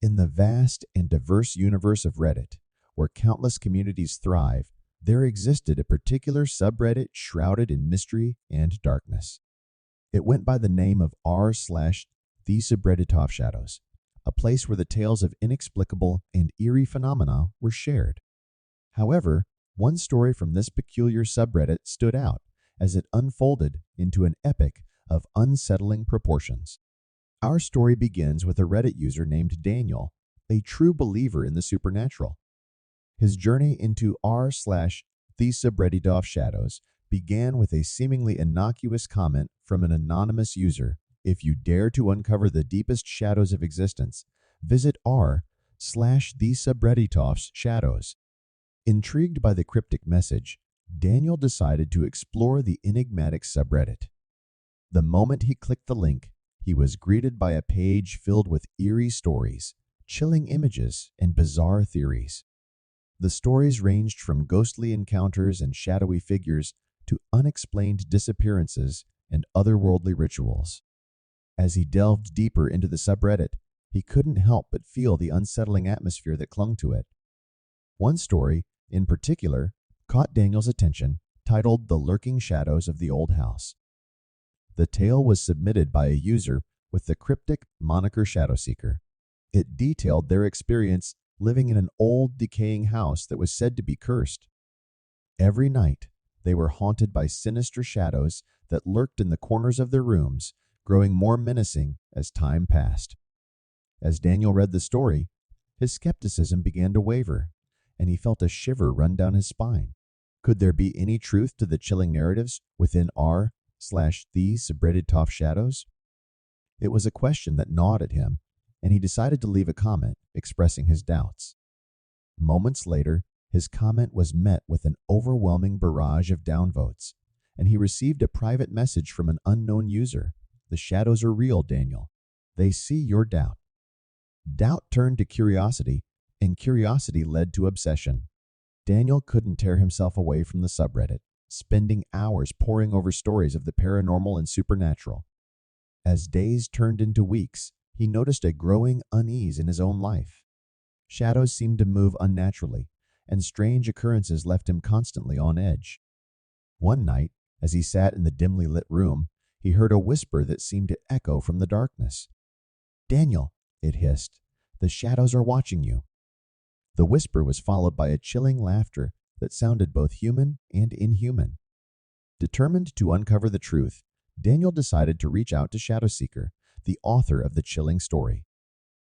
In the vast and diverse universe of Reddit, where countless communities thrive, there existed a particular subreddit shrouded in mystery and darkness. It went by the name of r/the subreddit of shadows, a place where the tales of inexplicable and eerie phenomena were shared. However, one story from this peculiar subreddit stood out as it unfolded into an epic of unsettling proportions. Our story begins with a Reddit user named Daniel, a true believer in the supernatural. His journey into r/the subreddit of shadows began with a seemingly innocuous comment from an anonymous user. If you dare to uncover the deepest shadows of existence, visit r/the subreddit of shadows. Intrigued by the cryptic message, Daniel decided to explore the enigmatic subreddit. The moment he clicked the link, he was greeted by a page filled with eerie stories, chilling images, and bizarre theories. The stories ranged from ghostly encounters and shadowy figures to unexplained disappearances and otherworldly rituals. As he delved deeper into the subreddit, he couldn't help but feel the unsettling atmosphere that clung to it. One story, in particular, caught Daniel's attention, titled "The Lurking Shadows of the Old House." The tale was submitted by a user with the cryptic moniker Shadowseeker. It detailed their experience living in an old, decaying house that was said to be cursed. Every night, they were haunted by sinister shadows that lurked in the corners of their rooms, growing more menacing as time passed. As Daniel read the story, his skepticism began to waver, and he felt a shiver run down his spine. Could there be any truth to the chilling narratives within r/the subreddit of shadows? It was a question that gnawed at him, and he decided to leave a comment expressing his doubts. Moments later, his comment was met with an overwhelming barrage of downvotes, and he received a private message from an unknown user. "The shadows are real, Daniel. They see your doubt." Doubt turned to curiosity, and curiosity led to obsession. Daniel couldn't tear himself away from the subreddit, spending hours poring over stories of the paranormal and supernatural. As days turned into weeks, he noticed a growing unease in his own life. Shadows seemed to move unnaturally, and strange occurrences left him constantly on edge. One night, as he sat in the dimly lit room, he heard a whisper that seemed to echo from the darkness. "Daniel," it hissed, "the shadows are watching you." The whisper was followed by a chilling laughter that sounded both human and inhuman. Determined to uncover the truth, Daniel decided to reach out to Shadowseeker, the author of the chilling story.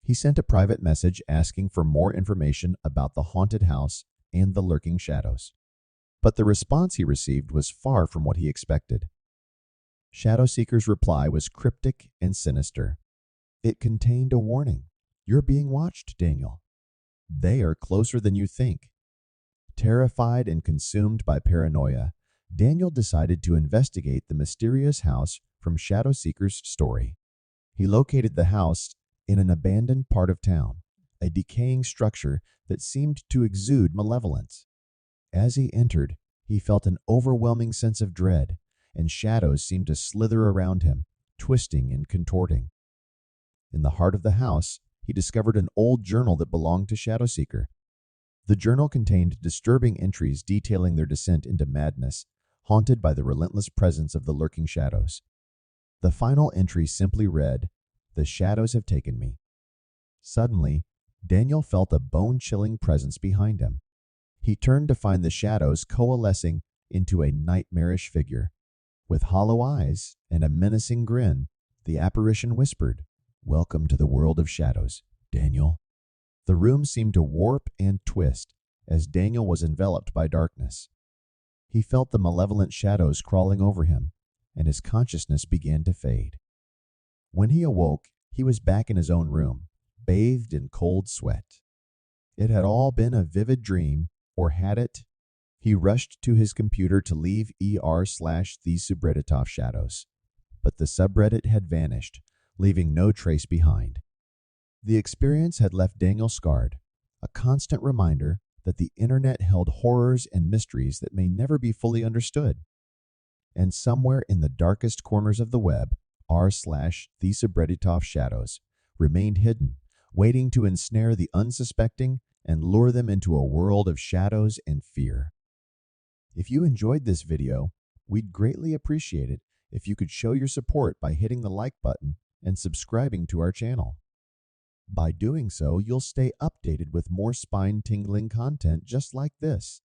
He sent a private message asking for more information about the haunted house and the lurking shadows. But the response he received was far from what he expected. Shadowseeker's reply was cryptic and sinister. It contained a warning. "You're being watched, Daniel. They are closer than you think." Terrified and consumed by paranoia, Daniel decided to investigate the mysterious house from Shadowseeker's story. He located the house in an abandoned part of town, a decaying structure that seemed to exude malevolence. As he entered, he felt an overwhelming sense of dread, and shadows seemed to slither around him, twisting and contorting. In the heart of the house, he discovered an old journal that belonged to Shadowseeker. The journal contained disturbing entries detailing their descent into madness, haunted by the relentless presence of the lurking shadows. The final entry simply read, "The shadows have taken me." Suddenly, Daniel felt a bone-chilling presence behind him. He turned to find the shadows coalescing into a nightmarish figure. With hollow eyes and a menacing grin, the apparition whispered, "Welcome to the world of shadows, Daniel." The room seemed to warp and twist as Daniel was enveloped by darkness. He felt the malevolent shadows crawling over him, and his consciousness began to fade. When he awoke, he was back in his own room, bathed in cold sweat. It had all been a vivid dream, or had it? He rushed to his computer to leave r/the subreddit of shadows, but the subreddit had vanished, leaving no trace behind. The experience had left Daniel scarred, a constant reminder that the internet held horrors and mysteries that may never be fully understood. And somewhere in the darkest corners of the web, r/the subreddit of shadows remained hidden, waiting to ensnare the unsuspecting and lure them into a world of shadows and fear. If you enjoyed this video, we'd greatly appreciate it if you could show your support by hitting the like button and subscribing to our channel. By doing so, you'll stay updated with more spine-tingling content just like this.